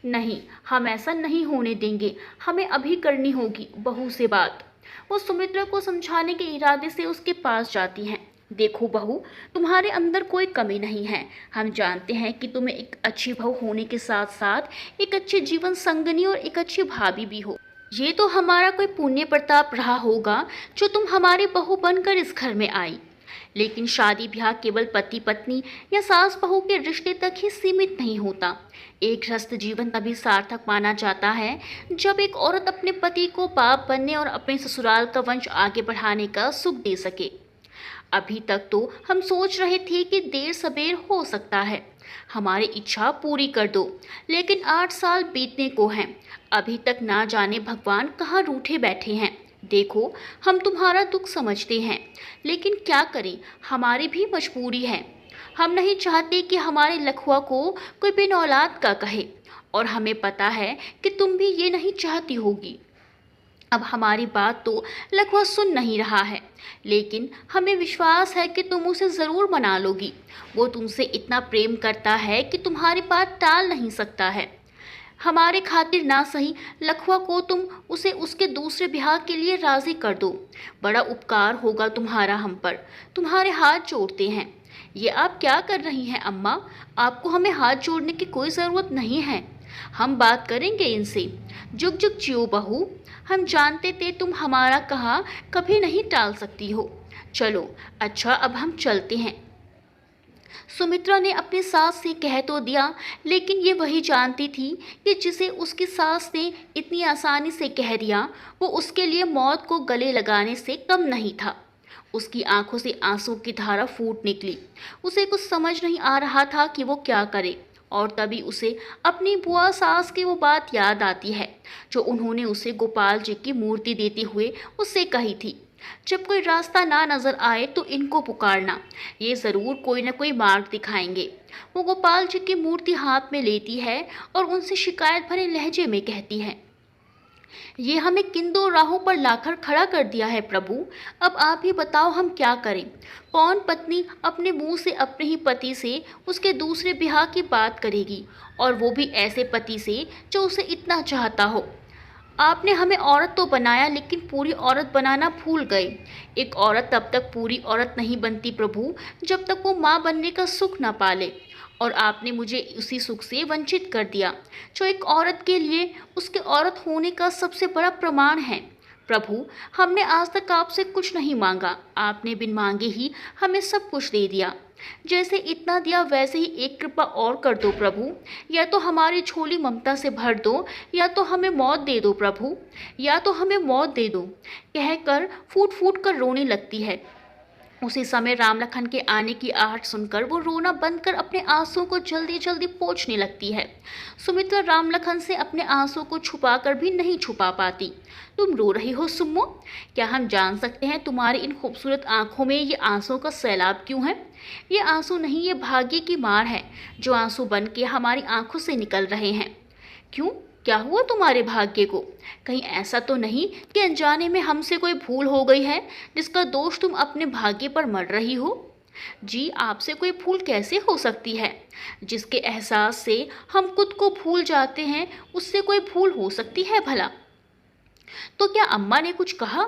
नहीं, हम ऐसा नहीं होने देंगे, हमें अभी करनी होगी बहू से बात। वो सुमित्रा को समझाने के इरादे से उसके पास जाती हैं। देखो बहू, तुम्हारे अंदर कोई कमी नहीं है। हम जानते हैं कि तुम्हें एक अच्छी बहू होने के साथ साथ एक अच्छे जीवन संगनी और एक अच्छी भाभी भी हो। ये तो हमारा कोई पुण्य प्रताप रहा होगा जो तुम हमारी बहू बनकर इस घर में आई। लेकिन शादी ब्याह केवल पति पत्नी या सास बहू के रिश्ते तक ही सीमित नहीं होता। एक गृहस्थ जीवन तभी सार्थक माना जाता है जब एक औरत अपने पति को बाप बनने और अपने ससुराल का वंश आगे बढ़ाने का सुख दे सके। अभी तक तो हम सोच रहे थे कि देर सबेर हो सकता है, हमारी इच्छा पूरी कर दो, लेकिन 8 साल बीतने को हैं। अभी तक ना जाने भगवान कहाँ रूठे बैठे हैं। देखो, हम तुम्हारा दुख समझते हैं, लेकिन क्या करें, हमारी भी मजबूरी है। हम नहीं चाहते कि हमारे लखुआ को कोई बिन औलाद का कहे, और हमें पता है कि तुम भी ये नहीं चाहती होगी। अब हमारी बात तो लखवा सुन नहीं रहा है, लेकिन हमें विश्वास है कि तुम उसे ज़रूर मना लोगी। वो तुमसे इतना प्रेम करता है कि तुम्हारी बात टाल नहीं सकता है। हमारे खातिर ना सही, लखवा को तुम उसे उसके दूसरे ब्याह के लिए राज़ी कर दो। बड़ा उपकार होगा तुम्हारा हम पर। तुम्हारे हाथ जोड़ते हैं। ये आप क्या कर रही हैं अम्मा? आपको हमें हाथ जोड़ने की कोई ज़रूरत नहीं है। हम बात करेंगे इनसे। जुग जुग जियो बहू। हम जानते थे तुम हमारा कहा कभी नहीं टाल सकती हो। चलो अच्छा, अब हम चलते हैं। सुमित्रा ने अपनी सास से कह तो दिया, लेकिन ये वही जानती थी कि जिसे उसकी सास ने इतनी आसानी से कह दिया, वो उसके लिए मौत को गले लगाने से कम नहीं था। उसकी आंखों से आंसू की धारा फूट निकली। उसे कुछ समझ नहीं आ रहा था कि वो क्या करे, और तभी उसे अपनी बुआ सास की वो बात याद आती है जो उन्होंने उसे गोपाल जी की मूर्ति देते हुए उससे कही थी। जब कोई रास्ता ना नजर आए तो इनको पुकारना, ये ज़रूर कोई न कोई मार्ग दिखाएंगे। वो गोपाल जी की मूर्ति हाथ में लेती है और उनसे शिकायत भरे लहजे में कहती है, ये हमें किन दो राहों पर लाकर खड़ा कर दिया है प्रभु। अब आप ही बताओ हम क्या करें। कौन पत्नी अपने मुंह से अपने ही पति से उसके दूसरे ब्याह की बात करेगी, और वो भी ऐसे पति से जो उसे इतना चाहता हो। आपने हमें औरत तो बनाया, लेकिन पूरी औरत बनाना भूल गए। एक औरत तब तक पूरी औरत नहीं बनती प्रभु जब तक वो माँ बनने का सुख ना पाले, और आपने मुझे उसी सुख से वंचित कर दिया जो एक औरत के लिए उसके औरत होने का सबसे बड़ा प्रमाण है। प्रभु, हमने आज तक आपसे कुछ नहीं मांगा, आपने बिन मांगे ही हमें सब कुछ दे दिया। जैसे इतना दिया वैसे ही एक कृपा और कर दो प्रभु। या तो हमारी झोली ममता से भर दो, या तो हमें मौत दे दो प्रभु, या तो हमें मौत दे दो, कहकर फूट फूट कर रोने लगती है। उसी समय राम लखन के आने की आहट सुनकर वो रोना बंद कर अपने आंसुओं को जल्दी जल्दी पोंछने लगती है। सुमित्रा राम लखन से अपने आंसुओं को छुपाकर भी नहीं छुपा पाती। तुम रो रही हो सुम्मो? क्या हम जान सकते हैं तुम्हारी इन खूबसूरत आंखों में ये आंसुओं का सैलाब क्यों है? ये आंसू नहीं, ये भाग्य की मार है जो आंसू बन के हमारी आंखों से निकल रहे हैं। क्यों, क्या हुआ तुम्हारे भाग्य को? कहीं ऐसा तो नहीं कि अनजाने में हमसे कोई भूल हो गई है जिसका दोष तुम अपने भाग्य पर मढ़ रही हो? जी, आपसे कोई भूल कैसे हो सकती है? जिसके एहसास से हम खुद को भूल जाते हैं, उससे कोई भूल हो सकती है भला? तो क्या अम्मा ने कुछ कहा?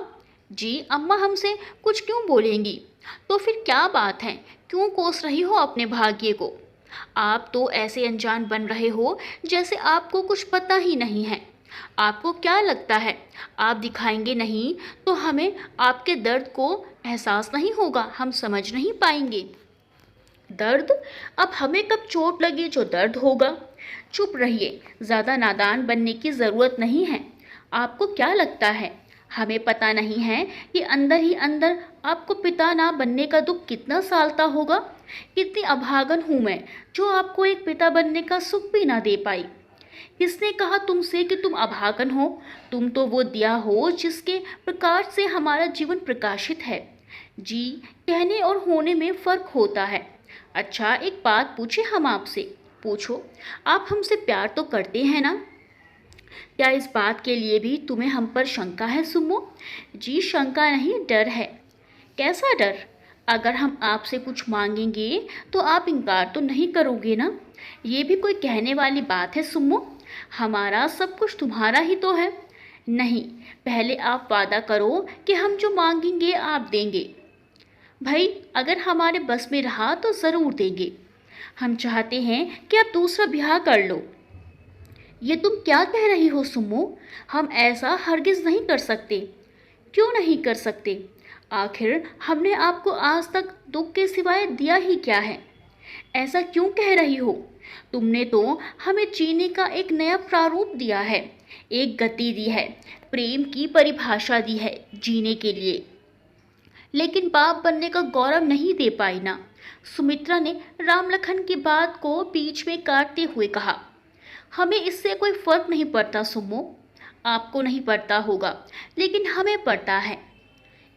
जी, अम्मा हमसे कुछ क्यों बोलेंगी? तो फिर क्या बात है, क्यों कोस रही हो अपने भाग्य को? आप तो ऐसे अनजान बन रहे हो जैसे आपको कुछ पता ही नहीं है। आपको क्या लगता है आप दिखाएंगे नहीं तो हमें आपके दर्द को एहसास नहीं होगा, हम समझ नहीं पाएंगे? दर्द? अब हमें कब चोट लगी जो दर्द होगा? चुप रहिए, ज़्यादा नादान बनने की ज़रूरत नहीं है। आपको क्या लगता है हमें पता नहीं है कि अंदर ही अंदर आपको पिता ना बनने का दुख कितना सालता होगा? कितनी अभागन हूँ मैं जो आपको एक पिता बनने का सुख भी ना दे पाई। किसने कहा तुमसे कि तुम अभागन हो? तुम तो वो दिया हो जिसके प्रकाश से हमारा जीवन प्रकाशित है। जी, कहने और होने में फ़र्क होता है। अच्छा, एक बात पूछे हम आपसे? पूछो। आप हमसे प्यार तो करते हैं ना? क्या इस बात के लिए भी तुम्हें हम पर शंका है सुमो? जी, शंका नहीं, डर है। कैसा डर? अगर हम आपसे कुछ मांगेंगे तो आप इनकार तो नहीं करोगे ना? ये भी कोई कहने वाली बात है सुमो? हमारा सब कुछ तुम्हारा ही तो है। नहीं, पहले आप वादा करो कि हम जो मांगेंगे आप देंगे। भाई, अगर हमारे बस में रहा तो ज़रूर देंगे। हम चाहते हैं कि आप दूसरा ब्याह कर लो। ये तुम क्या कह रही हो सुमो? हम ऐसा हरगिज नहीं कर सकते। क्यों नहीं कर सकते? आखिर हमने आपको आज तक दुख के सिवाय दिया ही क्या है? ऐसा क्यों कह रही हो? तुमने तो हमें जीने का एक नया प्रारूप दिया है, एक गति दी है, प्रेम की परिभाषा दी है जीने के लिए, लेकिन बाप बनने का गौरव नहीं दे पाई ना। सुमित्रा ने रामलखन की बात को बीच में काटते हुए कहा। हमें इससे कोई फर्क नहीं पड़ता सुमो, आपको नहीं पड़ता होगा, लेकिन हमें पड़ता है।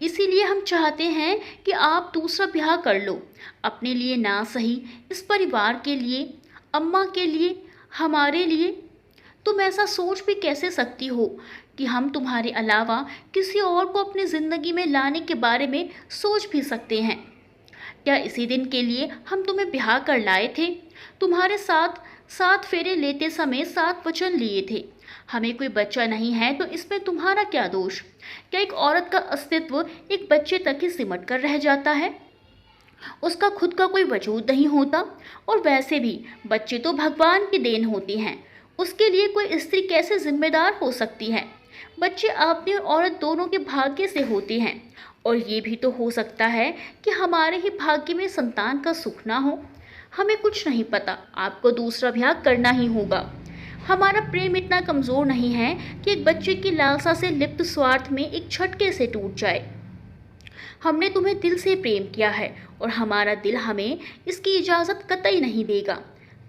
इसीलिए हम चाहते हैं कि आप दूसरा ब्याह कर लो, अपने लिए ना सही, इस परिवार के लिए, अम्मा के लिए, हमारे लिए। तुम ऐसा सोच भी कैसे सकती हो कि हम तुम्हारे अलावा किसी और को अपनी ज़िंदगी में लाने के बारे में सोच भी सकते हैं? क्या इसी दिन के लिए हम तुम्हें ब्याह कर लाए थे? तुम्हारे साथ 7 फेरे लेते समय 7 वचन लिए थे। हमें कोई बच्चा नहीं है तो इसमें तुम्हारा क्या दोष? क्या एक औरत का अस्तित्व एक बच्चे तक ही सिमट कर रह जाता है? उसका खुद का कोई वजूद नहीं होता? और वैसे भी बच्चे तो भगवान की देन होती हैं, उसके लिए कोई स्त्री कैसे जिम्मेदार हो सकती है? बच्चे आदमी और औरत दोनों के भाग्य से होते हैं, और ये भी तो हो सकता है कि हमारे ही भाग्य में संतान का सुख ना हो। हमें कुछ नहीं पता, आपको दूसरा ब्याह करना ही होगा। हमारा प्रेम इतना कमज़ोर नहीं है कि एक बच्चे की लालसा से लिप्त स्वार्थ में एक झटके से टूट जाए। हमने तुम्हें दिल से प्रेम किया है और हमारा दिल हमें इसकी इजाज़त कतई नहीं देगा।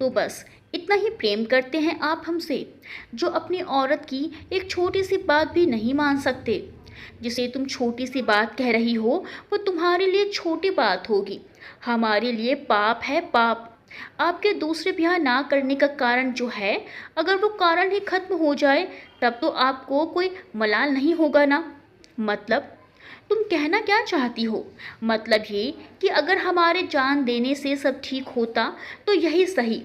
तो बस इतना ही प्रेम करते हैं आप हमसे, जो अपनी औरत की एक छोटी सी बात भी नहीं मान सकते। जिसे तुम छोटी सी बात कह रही हो वो तुम्हारे लिए छोटी बात होगी, हमारे लिए पाप है पाप। आपके दूसरे ब्याह ना करने का कारण जो है, अगर वो कारण ही खत्म हो जाए तब तो आपको कोई मलाल नहीं होगा ना। मतलब तुम कहना क्या चाहती हो? मतलब ये कि अगर हमारे जान देने से सब ठीक होता तो यही सही।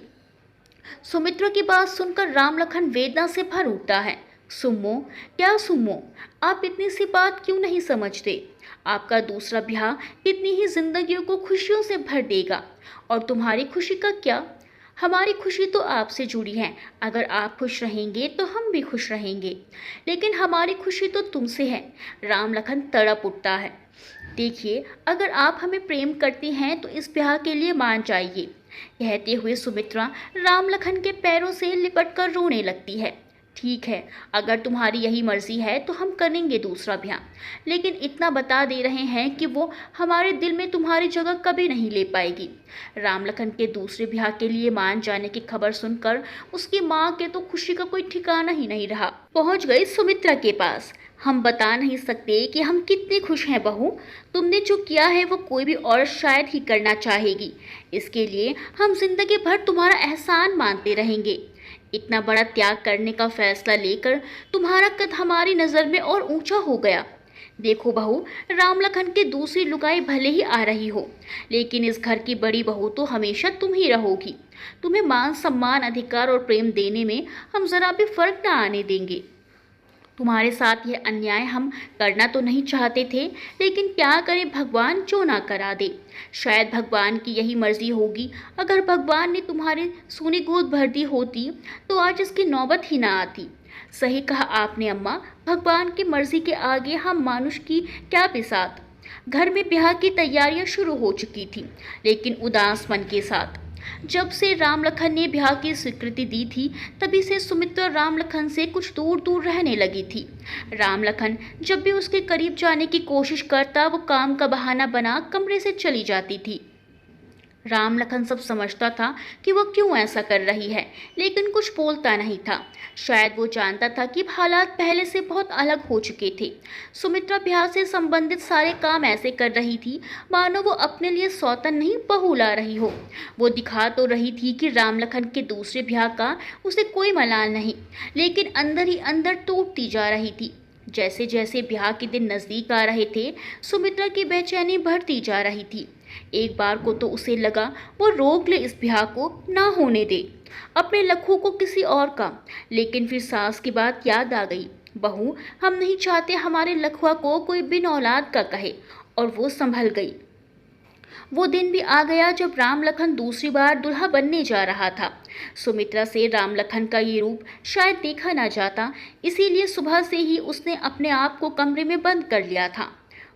सुमित्रा की बात सुनकर रामलखन वेदना से भर उठता है। सुमो, क्या सुमो, आप इतनी सी बात क्यों नहीं समझते? आपका दूसरा ब्याह कितनी ही जिंदगियों को खुशियों से भर देगा, और तुम्हारी खुशी का क्या? हमारी खुशी तो आपसे जुड़ी है। अगर आप खुश रहेंगे तो हम भी खुश रहेंगे, लेकिन हमारी खुशी तो तुमसे है। रामलखन तड़प उठता है। देखिए, अगर आप हमें प्रेम करती हैं तो इस ब्याह के लिए मान जाइए। कहते हुए सुमित्रा रामलखन के पैरों से लिपट कर रोने लगती है। ठीक है, अगर तुम्हारी यही मर्जी है तो हम करेंगे दूसरा ब्याह, लेकिन इतना बता दे रहे हैं कि वो हमारे दिल में तुम्हारी जगह कभी नहीं ले पाएगी। रामलखन के दूसरे ब्याह के लिए मान जाने की खबर सुनकर उसकी माँ के तो खुशी का कोई ठिकाना ही नहीं रहा। पहुँच गई सुमित्रा के पास। हम बता नहीं सकते कि हम कितने खुश हैं बहू। तुमने जो किया है वो कोई भी औरत शायद ही करना चाहेगी। इसके लिए हम जिंदगी भर तुम्हारा एहसान मानते रहेंगे। इतना बड़ा त्याग करने का फैसला लेकर तुम्हारा कद हमारी नज़र में और ऊंचा हो गया। देखो बहू, रामलखन की दूसरी लुगाई भले ही आ रही हो, लेकिन इस घर की बड़ी बहू तो हमेशा तुम ही रहोगी। तुम्हें मान सम्मान, अधिकार और प्रेम देने में हम जरा भी फर्क न आने देंगे। तुम्हारे साथ यह अन्याय हम करना तो नहीं चाहते थे, लेकिन क्या करें, भगवान जो ना करा दे। शायद भगवान की यही मर्जी होगी। अगर भगवान ने तुम्हारी सोनी गोद भर दी होती तो आज इसकी नौबत ही ना आती। सही कहा आपने अम्मा, भगवान की मर्जी के आगे हम मानुष की क्या बिसात। घर में ब्याह की तैयारियां शुरू हो चुकी थी, लेकिन उदास मन के साथ। जब से रामलखन ने ब्याह की स्वीकृति दी थी तभी से सुमित्रा रामलखन से कुछ दूर दूर रहने लगी थी। रामलखन जब भी उसके करीब जाने की कोशिश करता वो काम का बहाना बना कमरे से चली जाती थी। रामलखन सब समझता था कि वो क्यों ऐसा कर रही है, लेकिन कुछ बोलता नहीं था। शायद वो जानता था कि हालात पहले से बहुत अलग हो चुके थे। सुमित्रा ब्याह से संबंधित सारे काम ऐसे कर रही थी मानो वो अपने लिए सौतन नहीं बहू ला रही हो। वो दिखा तो रही थी कि रामलखन के दूसरे ब्याह का उसे कोई मलाल नहीं, लेकिन अंदर ही अंदर टूटती जा रही थी। जैसे जैसे ब्याह के दिन नज़दीक आ रहे थे, सुमित्रा की बेचैनी बढ़ती जा रही थी। एक बार को तो उसे लगा वो रोक ले इस ब्याह को, ना होने दे अपने लखू को किसी और का। लेकिन फिर सास की बात याद आ गई। बहू, हम नहीं चाहते हमारे लखुआ को कोई बिन औलाद का कहे, और वो संभल गई। वो दिन भी आ गया जब राम लखन दूसरी बार दूल्हा बनने जा रहा था। सुमित्रा से राम लखन का ये रूप शायद देखा ना जाता, इसीलिए सुबह से ही उसने अपने आप को कमरे में बंद कर लिया था।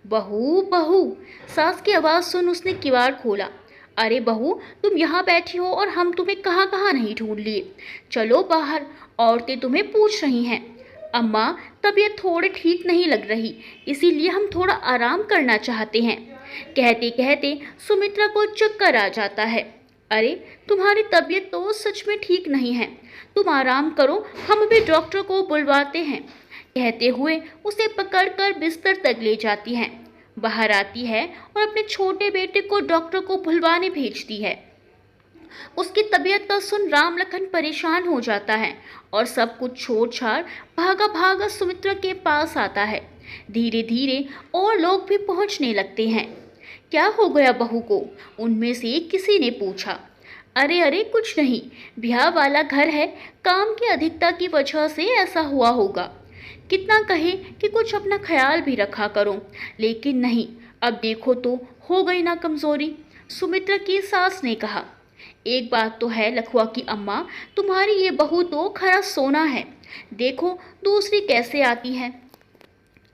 बहू बहू, सास की आवाज़ सुन उसने किवाड़ खोला। अरे बहू, तुम यहाँ बैठी हो और हम तुम्हें कहाँ कहाँ नहीं ढूंढ लिए। चलो बाहर, औरतें तुम्हें पूछ रही हैं। अम्मा, तबीयत थोड़ी ठीक नहीं लग रही, इसीलिए हम थोड़ा आराम करना चाहते हैं। कहते कहते सुमित्रा को चक्कर आ जाता है। अरे, तुम्हारी तबीयत तो सच में ठीक नहीं है, तुम आराम करो, हम अभी डॉक्टर को बुलवाते हैं। कहते हुए उसे पकड़कर बिस्तर तक ले जाती हैं। बाहर आती है और अपने छोटे बेटे को डॉक्टर को बुलवाने भेजती है। उसकी तबीयत का सुन राम लखन परेशान हो जाता है और सब कुछ छोड़ छाड़ भागा भागा सुमित्रा के पास आता है। धीरे धीरे और लोग भी पहुंचने लगते हैं। क्या हो गया बहू को? उनमें से किसी ने पूछा। अरे अरे, कुछ नहीं, ब्याह वाला घर है, काम की अधिकता की वजह से ऐसा हुआ होगा। कितना कहे कि कुछ अपना ख्याल भी रखा करो, लेकिन नहीं, अब देखो तो हो गई ना कमजोरी। सुमित्रा की सास ने कहा। एक बात तो है लखुआ की अम्मा, तुम्हारी ये बहू तो खरा सोना है, देखो दूसरी कैसे आती है।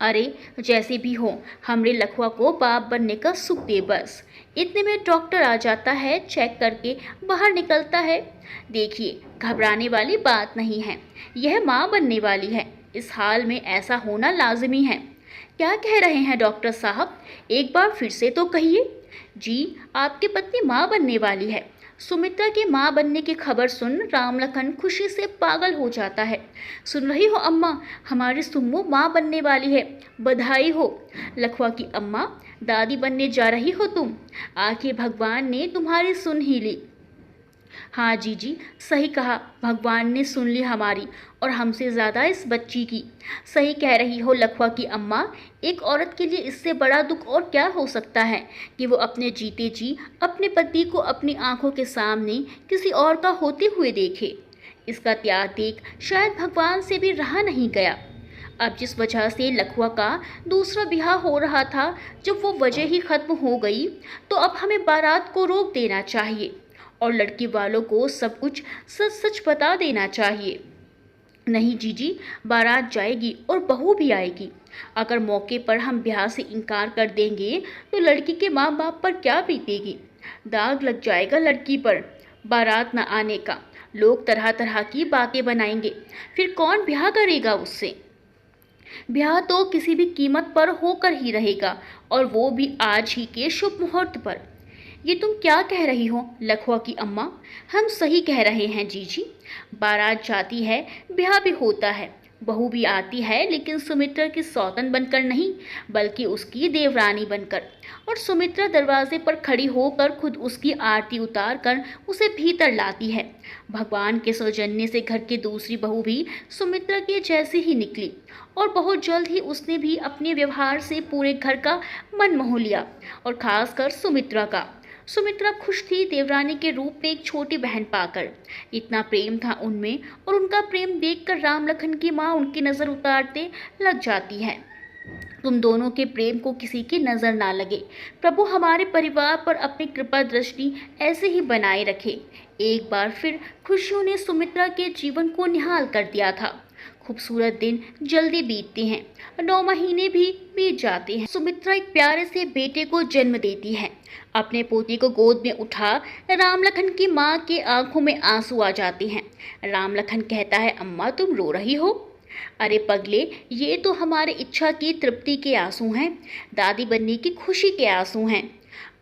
अरे जैसे भी हो, हमरे लखुआ को बाप बनने का सुख दे बस। इतने में डॉक्टर आ जाता है, चेक करके बाहर निकलता है। देखिए, घबराने वाली बात नहीं है, यह माँ बनने वाली है, इस हाल में ऐसा होना लाजमी है। क्या कह रहे हैं डॉक्टर साहब? एक बार फिर से तो कहिए। जी, आपकी पत्नी माँ बनने वाली है। सुमित्रा की माँ बनने की खबर सुन राम लखन खुशी से पागल हो जाता है। सुन रही हो अम्मा, हमारी सुम्मू माँ बनने वाली है, बधाई हो। लखुआ की अम्मा, दादी बनने जा रही हो तुम, आखिर भगवान ने तुम्हारी सुन ही ली। हाँ जी जी, सही कहा, भगवान ने सुन ली हमारी, और हमसे ज़्यादा इस बच्ची की। सही कह रही हो लखुआ की अम्मा, एक औरत के लिए इससे बड़ा दुख और क्या हो सकता है कि वो अपने जीते जी अपने पति को अपनी आंखों के सामने किसी और का होते हुए देखे। इसका त्याग देख शायद भगवान से भी रहा नहीं गया। अब जिस वजह से लखुआ का दूसरा ब्याह हो रहा था, जब वो वजह ही खत्म हो गई, तो अब हमें बारात को रोक देना चाहिए और लड़की वालों को सब कुछ सच सच बता देना चाहिए। नहीं जीजी, बारात जाएगी और बहू भी आएगी। अगर मौके पर हम ब्याह से इनकार कर देंगे तो लड़की के माँ बाप पर क्या बीतेगी? दाग लग जाएगा लड़की पर बारात न आने का। लोग तरह तरह की बातें बनाएंगे, फिर कौन ब्याह करेगा उससे? ब्याह तो किसी भी कीमत पर होकर ही रहेगा, और वो भी आज ही के शुभ मुहूर्त पर। ये तुम क्या कह रही हो लखुआ की अम्मा? हम सही कह रहे हैं जीजी। बारात जाती है, ब्याह भी होता है, बहू भी आती है, लेकिन सुमित्रा की सौतन बनकर नहीं, बल्कि उसकी देवरानी बनकर। और सुमित्रा दरवाजे पर खड़ी होकर खुद उसकी आरती उतार कर उसे भीतर लाती है। भगवान के सौजन्य से घर की दूसरी बहू भी सुमित्रा के जैसे ही निकली, और बहुत जल्द ही उसने भी अपने व्यवहार से पूरे घर का मन मोह लिया, और खासकर सुमित्रा का। सुमित्रा खुश थी देवरानी के रूप में एक छोटी बहन पाकर। इतना प्रेम था उनमें, और उनका प्रेम देखकर राम लखन की माँ उनकी नज़र उतारते लग जाती है। तुम दोनों के प्रेम को किसी की नज़र ना लगे। प्रभु हमारे परिवार पर अपनी कृपा दृष्टि ऐसे ही बनाए रखे। एक बार फिर खुशियों ने सुमित्रा के जीवन को निहाल कर दिया था। खूबसूरत दिन जल्दी बीतते हैं, 9 महीने भी बीत जाते हैं। सुमित्रा एक प्यारे से बेटे को जन्म देती है। अपने पोते को गोद में उठा राम लखन की माँ के आंखों में आंसू आ जाते हैं। राम लखन कहता है, अम्मा तुम रो रही हो? अरे पगले, ये तो हमारे इच्छा की तृप्ति के आंसू हैं, दादी बनने की खुशी के आंसू हैं।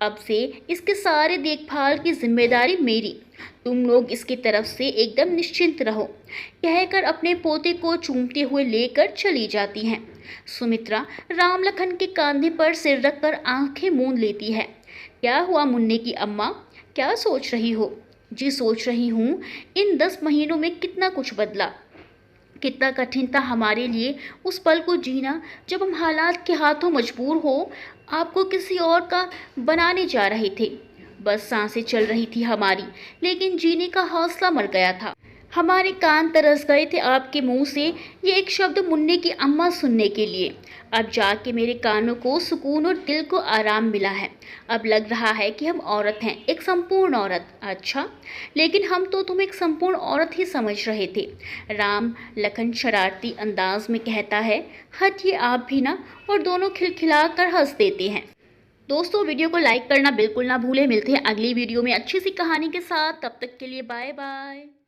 अब से इसके सारे देखभाल की जिम्मेदारी मेरी, तुम लोग इसकी तरफ से एकदम निश्चिंत रहो, कहकर अपने पोते को चूमते हुए लेकर चली जाती हैं। सुमित्रा राम लखन के कंधे पर सिर रखकर आंखें मूंद लेती है। क्या हुआ मुन्ने की अम्मा, क्या सोच रही हो? जी सोच रही हूँ, इन 10 महीनों में कितना कुछ बदला, कितना कठिन था हमारे लिए उस पल को जीना जब हम हालात के हाथों मजबूर हो आपको किसी और का बनाने जा रहे थे। बस सांसें चल रही थी हमारी, लेकिन जीने का हौसला मर गया था। हमारे कान तरस गए थे आपके मुंह से ये एक शब्द मुन्ने की अम्मा सुनने के लिए। अब जाके मेरे कानों को सुकून और दिल को आराम मिला है। अब लग रहा है कि हम औरत हैं, एक संपूर्ण औरत। अच्छा, लेकिन हम तो तुम्हें एक संपूर्ण औरत ही समझ रहे थे। राम लखन शरारती अंदाज में कहता है। हटिए आप भी ना। और दोनों खिलखिला कर हंस देते हैं। दोस्तों, वीडियो को लाइक करना बिल्कुल ना भूलें। मिलते हैं अगली वीडियो में अच्छी सी कहानी के साथ। तब तक के लिए बाय बाय।